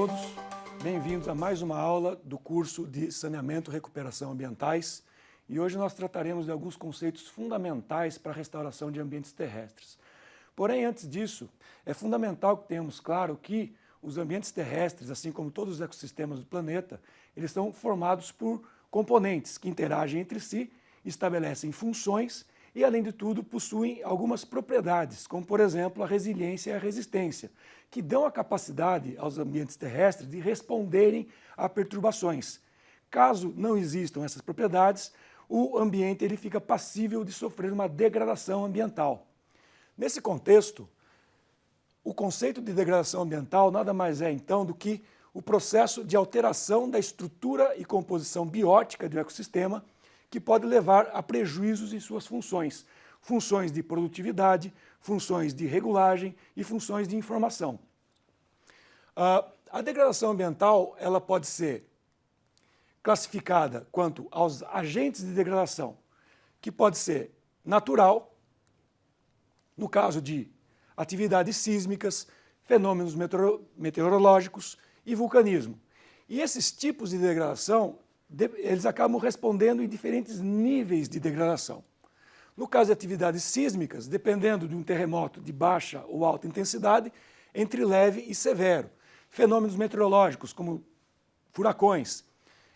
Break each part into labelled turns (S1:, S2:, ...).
S1: todos, bem-vindos a mais uma aula do curso de Saneamento e Recuperação Ambientais e hoje nós trataremos de alguns conceitos fundamentais para a restauração de ambientes terrestres. Porém, antes disso, é fundamental que tenhamos claro que os ambientes terrestres, assim como todos os ecossistemas do planeta, eles são formados por componentes que interagem entre si, estabelecem funções e, além de tudo, possuem algumas propriedades, como, por exemplo, a resiliência e a resistência, que dão a capacidade aos ambientes terrestres de responderem a perturbações. Caso não existam essas propriedades, o ambiente ele fica passível de sofrer uma degradação ambiental. Nesse contexto, o conceito de degradação ambiental nada mais é, então, do que o processo de alteração da estrutura e composição biótica do ecossistema, que pode levar a prejuízos em suas funções, funções de produtividade, funções de regulagem e funções de informação. A degradação ambiental ela pode ser classificada quanto aos agentes de degradação, que pode ser natural, no caso de atividades sísmicas, fenômenos meteorológicos e vulcanismo. E esses tipos de degradação, eles acabam respondendo em diferentes níveis de degradação. No caso de atividades sísmicas, dependendo de um terremoto de baixa ou alta intensidade, entre leve e severo. Fenômenos meteorológicos, como furacões,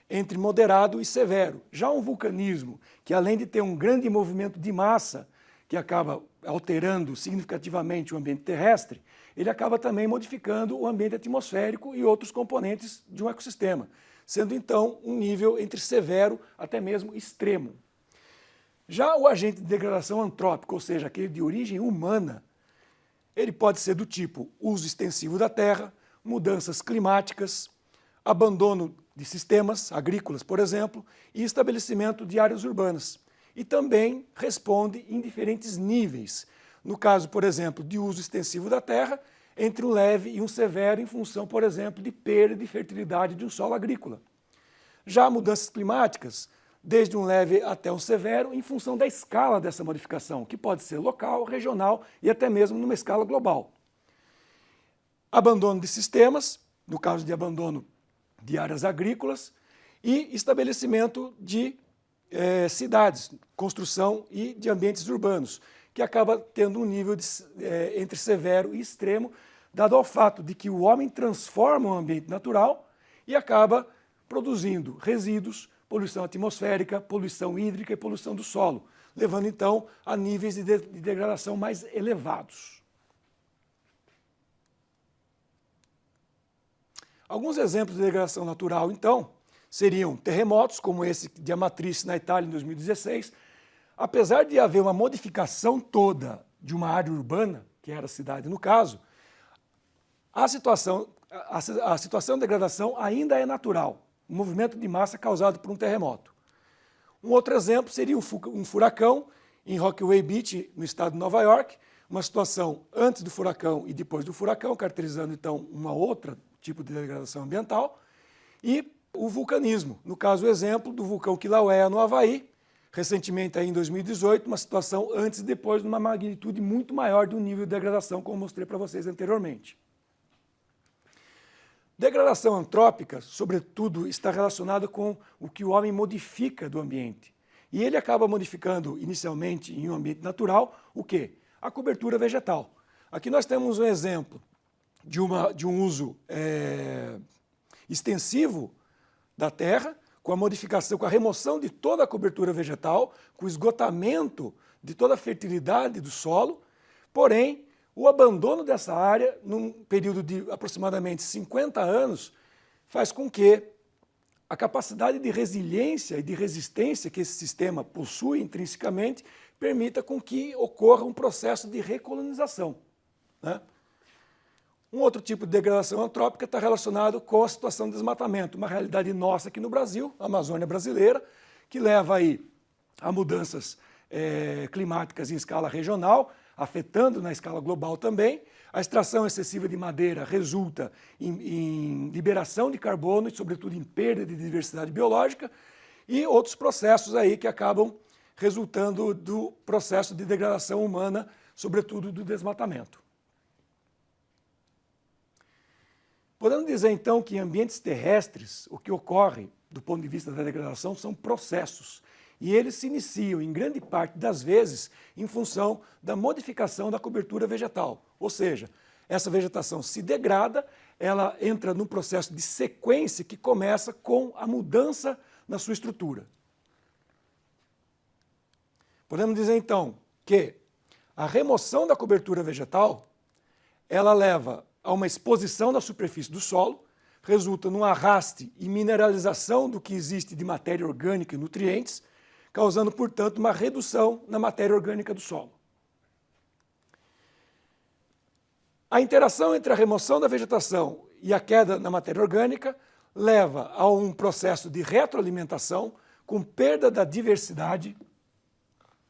S1: entre moderado e severo. Já um vulcanismo, que além de ter um grande movimento de massa, que acaba alterando significativamente o ambiente terrestre, ele acaba também modificando o ambiente atmosférico e outros componentes de um ecossistema, sendo então um nível entre severo até mesmo extremo. Já o agente de degradação antrópico, ou seja, aquele de origem humana, ele pode ser do tipo uso extensivo da terra, mudanças climáticas, abandono de sistemas agrícolas, por exemplo, e estabelecimento de áreas urbanas. E também responde em diferentes níveis. No caso, por exemplo, de uso extensivo da terra, entre um leve e um severo em função, por exemplo, de perda de fertilidade de um solo agrícola. Já mudanças climáticas, desde um leve até um severo, em função da escala dessa modificação, que pode ser local, regional e até mesmo numa escala global. Abandono de sistemas, no caso de abandono de áreas agrícolas, e estabelecimento de cidades, construção e de ambientes urbanos, que acaba tendo um nível entre severo e extremo, dado ao fato de que o homem transforma o ambiente natural e acaba produzindo resíduos, poluição atmosférica, poluição hídrica e poluição do solo, levando então a níveis de degradação mais elevados. Alguns exemplos de degradação natural, então, seriam terremotos, como esse de Amatrice na Itália em 2016. Apesar de haver uma modificação toda de uma área urbana, que era a cidade no caso, a situação de degradação ainda é natural, um movimento de massa causado por um terremoto. Um outro exemplo seria um furacão em Rockaway Beach, no estado de Nova York, uma situação antes do furacão e depois do furacão, caracterizando então uma outra tipo de degradação ambiental, e o vulcanismo, no caso o exemplo do vulcão Kilauea no Havaí, recentemente aí em 2018, uma situação antes e depois de uma magnitude muito maior do nível de degradação, como mostrei para vocês anteriormente. Degradação antrópica, sobretudo, está relacionada com o que o homem modifica do ambiente. E ele acaba modificando, inicialmente, em um ambiente natural, o quê? A cobertura vegetal. Aqui nós temos um exemplo de um uso extensivo da terra, com a modificação, com a remoção de toda a cobertura vegetal, com o esgotamento de toda a fertilidade do solo, porém, o abandono dessa área, num período de aproximadamente 50 anos, faz com que a capacidade de resiliência e de resistência que esse sistema possui intrinsecamente permita com que ocorra um processo de recolonização, né? Um outro tipo de degradação antrópica está relacionado com a situação de desmatamento, uma realidade nossa aqui no Brasil, a Amazônia brasileira, que leva aí a mudanças climáticas em escala regional, afetando na escala global também. A extração excessiva de madeira resulta em liberação de carbono e, sobretudo, em perda de diversidade biológica e outros processos aí que acabam resultando do processo de degradação humana, sobretudo do desmatamento. Podemos dizer, então, que em ambientes terrestres, o que ocorre, do ponto de vista da degradação, são processos. E eles se iniciam, em grande parte das vezes, em função da modificação da cobertura vegetal. Ou seja, essa vegetação se degrada, ela entra num processo de sequência que começa com a mudança na sua estrutura. Podemos dizer, então, que a remoção da cobertura vegetal, ela leva a uma exposição da superfície do solo, resulta num arraste e mineralização do que existe de matéria orgânica e nutrientes, causando, portanto, uma redução na matéria orgânica do solo. A interação entre a remoção da vegetação e a queda na matéria orgânica leva a um processo de retroalimentação com perda da diversidade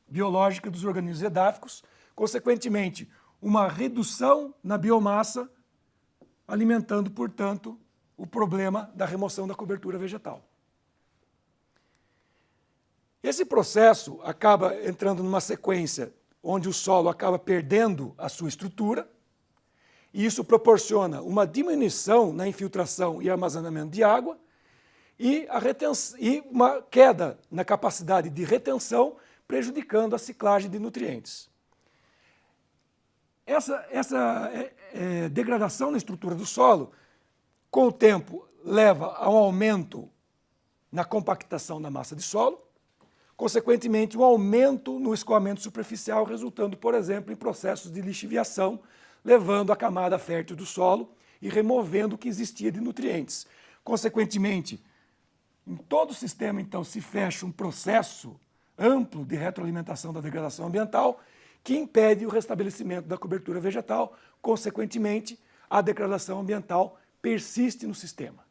S1: biológica dos organismos edáficos, consequentemente, uma redução na biomassa, alimentando, portanto, o problema da remoção da cobertura vegetal. Esse processo acaba entrando numa sequência onde o solo acaba perdendo a sua estrutura, e isso proporciona uma diminuição na infiltração e armazenamento de água e uma queda na capacidade de retenção, prejudicando a ciclagem de nutrientes. Essa degradação na estrutura do solo, com o tempo, leva a um aumento na compactação da massa de solo, consequentemente, um aumento no escoamento superficial, resultando, por exemplo, em processos de lixiviação, levando a camada fértil do solo e removendo o que existia de nutrientes. Consequentemente, em todo o sistema, então, se fecha um processo amplo de retroalimentação da degradação ambiental que impede o restabelecimento da cobertura vegetal. Consequentemente, a degradação ambiental persiste no sistema.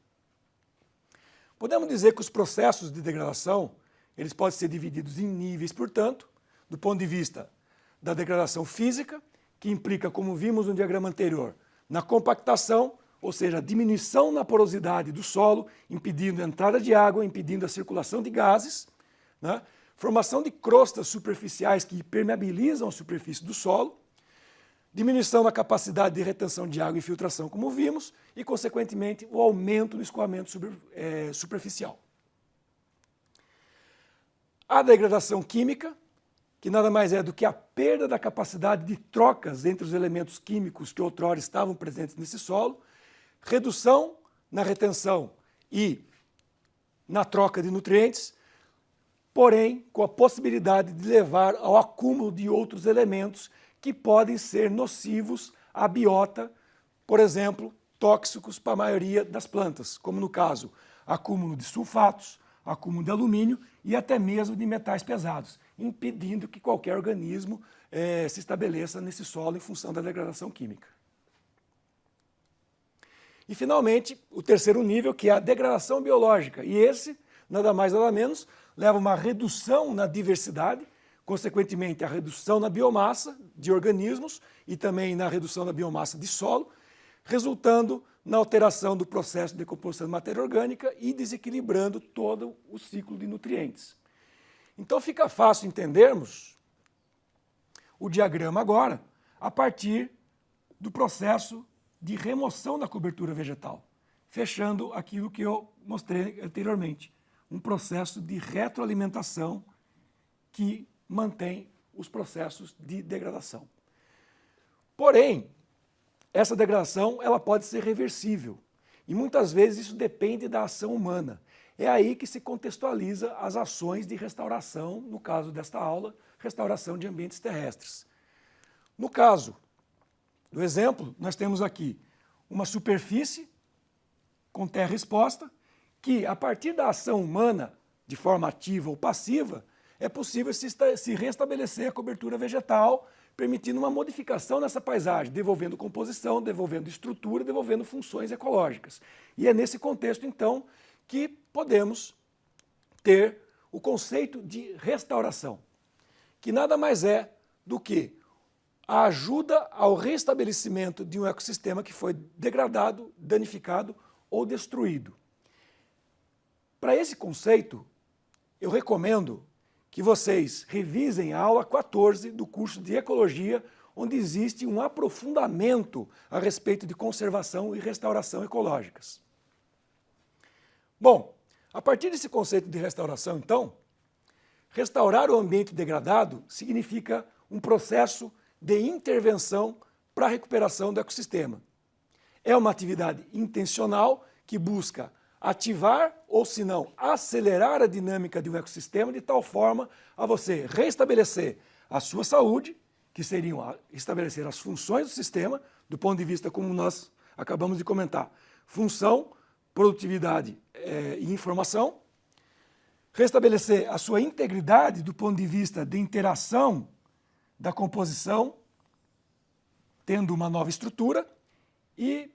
S1: Podemos dizer que os processos de degradação eles podem ser divididos em níveis, portanto, do ponto de vista da degradação física, que implica, como vimos no diagrama anterior, na compactação, ou seja, a diminuição na porosidade do solo, impedindo a entrada de água, impedindo a circulação de gases, né? Formação de crostas superficiais que permeabilizam a superfície do solo, diminuição da capacidade de retenção de água e infiltração, como vimos, e, consequentemente, o aumento do escoamento superficial. A degradação química, que nada mais é do que a perda da capacidade de trocas entre os elementos químicos que outrora estavam presentes nesse solo, redução na retenção e na troca de nutrientes, porém com a possibilidade de levar ao acúmulo de outros elementos que podem ser nocivos à biota, por exemplo, tóxicos para a maioria das plantas, como no caso, acúmulo de sulfatos, acúmulo de alumínio e até mesmo de metais pesados, impedindo que qualquer organismo se estabeleça nesse solo em função da degradação química. E, finalmente, o terceiro nível, que é a degradação biológica. E esse, nada mais nada menos, leva a uma redução na diversidade, consequentemente a redução na biomassa de organismos e também na redução da biomassa de solo, resultando na alteração do processo de decomposição de matéria orgânica e desequilibrando todo o ciclo de nutrientes. Então fica fácil entendermos o diagrama agora a partir do processo de remoção da cobertura vegetal, fechando aquilo que eu mostrei anteriormente, um processo de retroalimentação que mantém os processos de degradação. Porém, essa degradação ela pode ser reversível e muitas vezes isso depende da ação humana. É aí que se contextualiza as ações de restauração, no caso desta aula, restauração de ambientes terrestres. No caso do exemplo, nós temos aqui uma superfície com terra exposta, que a partir da ação humana, de forma ativa ou passiva, é possível se restabelecer a cobertura vegetal, permitindo uma modificação nessa paisagem, devolvendo composição, devolvendo estrutura, devolvendo funções ecológicas. E é nesse contexto, então, que podemos ter o conceito de restauração, que nada mais é do que a ajuda ao restabelecimento de um ecossistema que foi degradado, danificado ou destruído. Para esse conceito, eu recomendo que vocês revisem a aula 14 do curso de Ecologia, onde existe um aprofundamento a respeito de conservação e restauração ecológicas. Bom, a partir desse conceito de restauração, então, restaurar o ambiente degradado significa um processo de intervenção para a recuperação do ecossistema. É uma atividade intencional que busca ativar ou, se não, acelerar a dinâmica de um ecossistema de tal forma a você restabelecer a sua saúde, que seriam estabelecer as funções do sistema, do ponto de vista como nós acabamos de comentar, função, produtividade e informação, restabelecer a sua integridade do ponto de vista de interação da composição, tendo uma nova estrutura e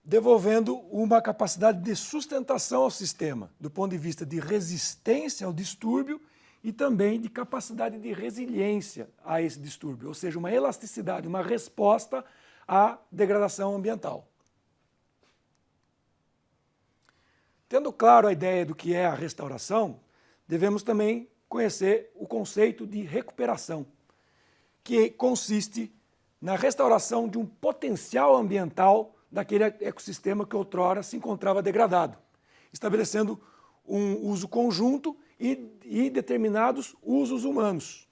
S1: devolvendo uma capacidade de sustentação ao sistema, do ponto de vista de resistência ao distúrbio e também de capacidade de resiliência a esse distúrbio, ou seja, uma elasticidade, uma resposta à degradação ambiental. Tendo claro a ideia do que é a restauração, devemos também conhecer o conceito de recuperação, que consiste na restauração de um potencial ambiental daquele ecossistema que outrora se encontrava degradado, estabelecendo um uso conjunto e determinados usos humanos.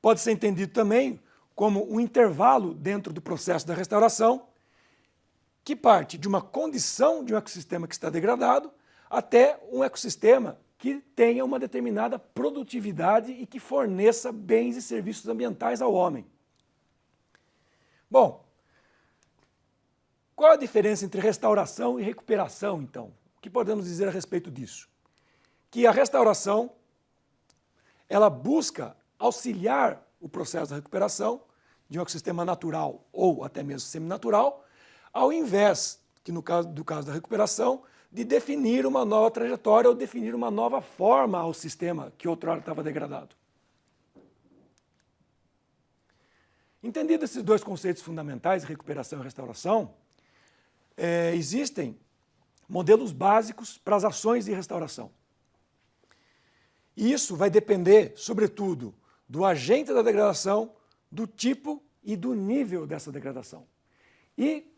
S1: Pode ser entendido também como um intervalo dentro do processo da restauração, que parte de uma condição de um ecossistema que está degradado até um ecossistema que tenha uma determinada produtividade e que forneça bens e serviços ambientais ao homem. Bom, qual a diferença entre restauração e recuperação, então? O que podemos dizer a respeito disso? Que a restauração, ela busca auxiliar o processo da recuperação de um ecossistema natural ou até mesmo seminatural, ao invés, que no caso da recuperação, de definir uma nova trajetória ou definir uma nova forma ao sistema que outrora estava degradado. Entendido esses dois conceitos fundamentais, recuperação e restauração, existem modelos básicos para as ações de restauração. E isso vai depender, sobretudo, do agente da degradação, do tipo e do nível dessa degradação. E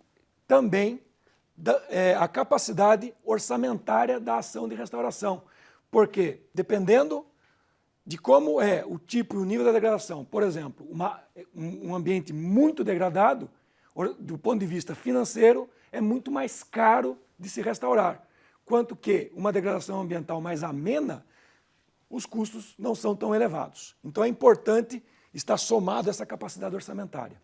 S1: também a capacidade orçamentária da ação de restauração. Porque, dependendo de como é o tipo e o nível da degradação, por exemplo, um ambiente muito degradado, do ponto de vista financeiro, é muito mais caro de se restaurar. Quanto que uma degradação ambiental mais amena, os custos não são tão elevados. Então é importante estar somado a essa capacidade orçamentária.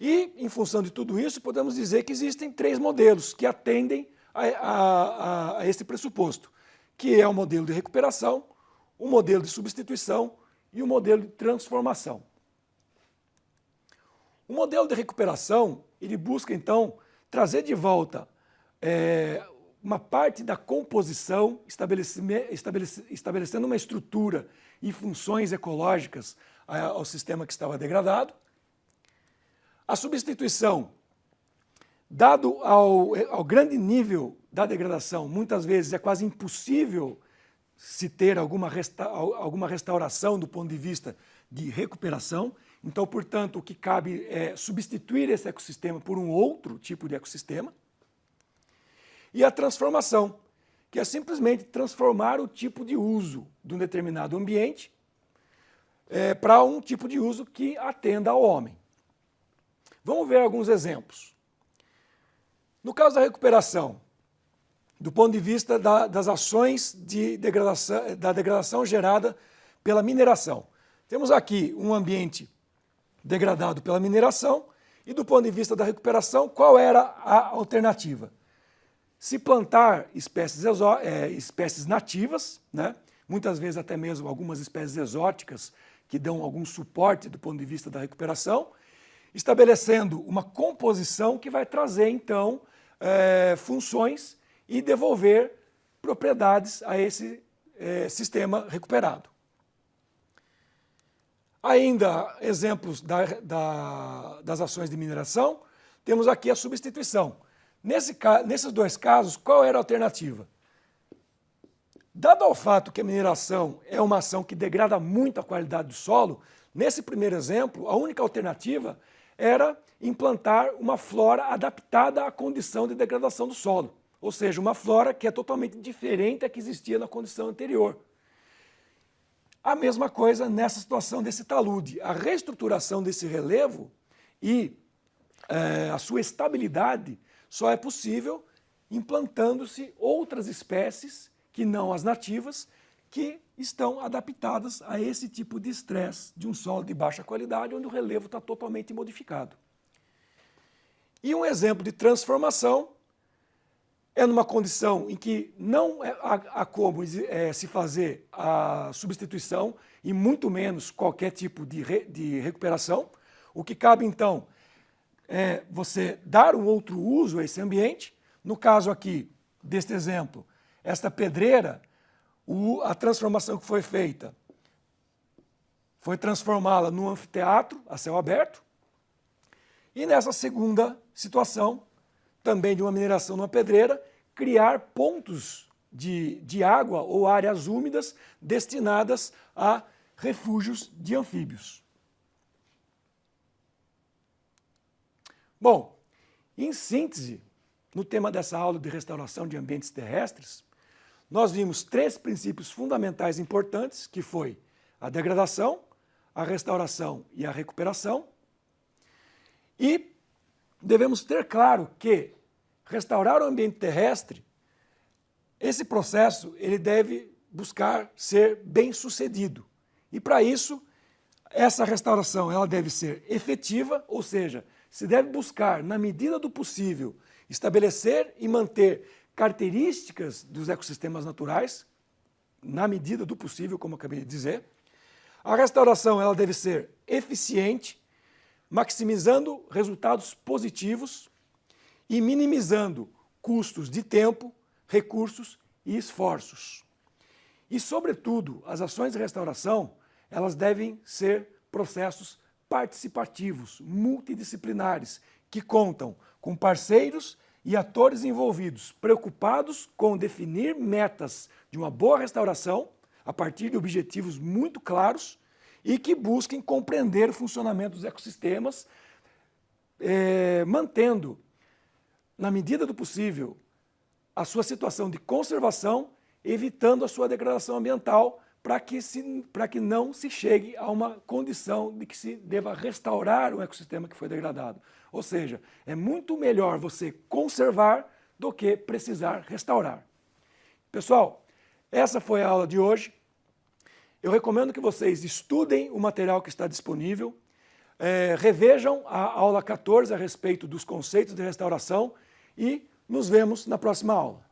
S1: E, em função de tudo isso, podemos dizer que existem três modelos que atendem a esse pressuposto, que é o modelo de recuperação, o modelo de substituição e o modelo de transformação. O modelo de recuperação, ele busca, então, trazer de volta uma parte da composição, estabelecendo uma estrutura e funções ecológicas ao sistema que estava degradado. A substituição, dado ao grande nível da degradação, muitas vezes é quase impossível se ter alguma restauração do ponto de vista de recuperação. Então, portanto, o que cabe é substituir esse ecossistema por um outro tipo de ecossistema. E a transformação, que é simplesmente transformar o tipo de uso de um determinado ambiente para um tipo de uso que atenda ao homem. Vamos ver alguns exemplos. No caso da recuperação, do ponto de vista das ações de degradação, da degradação gerada pela mineração. Temos aqui um ambiente degradado pela mineração e do ponto de vista da recuperação, qual era a alternativa? Se plantar espécies nativas, né? Muitas vezes até mesmo algumas espécies exóticas que dão algum suporte do ponto de vista da recuperação, estabelecendo uma composição que vai trazer, então, funções e devolver propriedades a esse sistema recuperado. Ainda exemplos das ações de mineração, temos aqui a substituição. Nesses dois casos, qual era a alternativa? Dado ao fato que a mineração é uma ação que degrada muito a qualidade do solo, Nesse primeiro exemplo, a única alternativa era implantar uma flora adaptada à condição de degradação do solo, ou seja, uma flora que é totalmente diferente da que existia na condição anterior. A mesma coisa nessa situação desse talude. A reestruturação desse relevo e a sua estabilidade só é possível implantando-se outras espécies, que não as nativas, que estão adaptadas a esse tipo de estresse de um solo de baixa qualidade, onde o relevo está totalmente modificado. E um exemplo de transformação é numa condição em que não há como se fazer a substituição e muito menos qualquer tipo de recuperação. O que cabe então é você dar um outro uso a esse ambiente. No caso aqui deste exemplo, esta pedreira, a transformação que foi feita foi transformá-la num anfiteatro a céu aberto. E nessa segunda situação, também de uma mineração numa pedreira, criar pontos de água ou áreas úmidas destinadas a refúgios de anfíbios. Bom, em síntese, no tema dessa aula de restauração de ambientes terrestres, nós vimos 3 princípios fundamentais importantes, que foi a degradação, a restauração e a recuperação. E devemos ter claro que restaurar o ambiente terrestre, esse processo ele deve buscar ser bem sucedido. E para isso, essa restauração ela deve ser efetiva, ou seja, se deve buscar, na medida do possível, estabelecer e manter características dos ecossistemas naturais, na medida do possível, como eu acabei de dizer. A restauração ela deve ser eficiente, maximizando resultados positivos e minimizando custos de tempo, recursos e esforços. E, sobretudo, as ações de restauração elas devem ser processos participativos, multidisciplinares, que contam com parceiros e atores envolvidos, preocupados com definir metas de uma boa restauração, a partir de objetivos muito claros, e que busquem compreender o funcionamento dos ecossistemas, mantendo, na medida do possível, a sua situação de conservação, evitando a sua degradação ambiental, para que não se chegue a uma condição de que se deva restaurar o ecossistema que foi degradado. Ou seja, é muito melhor você conservar do que precisar restaurar. Pessoal, essa foi a aula de hoje. Eu recomendo que vocês estudem o material que está disponível, revejam a aula 14 a respeito dos conceitos de restauração e nos vemos na próxima aula.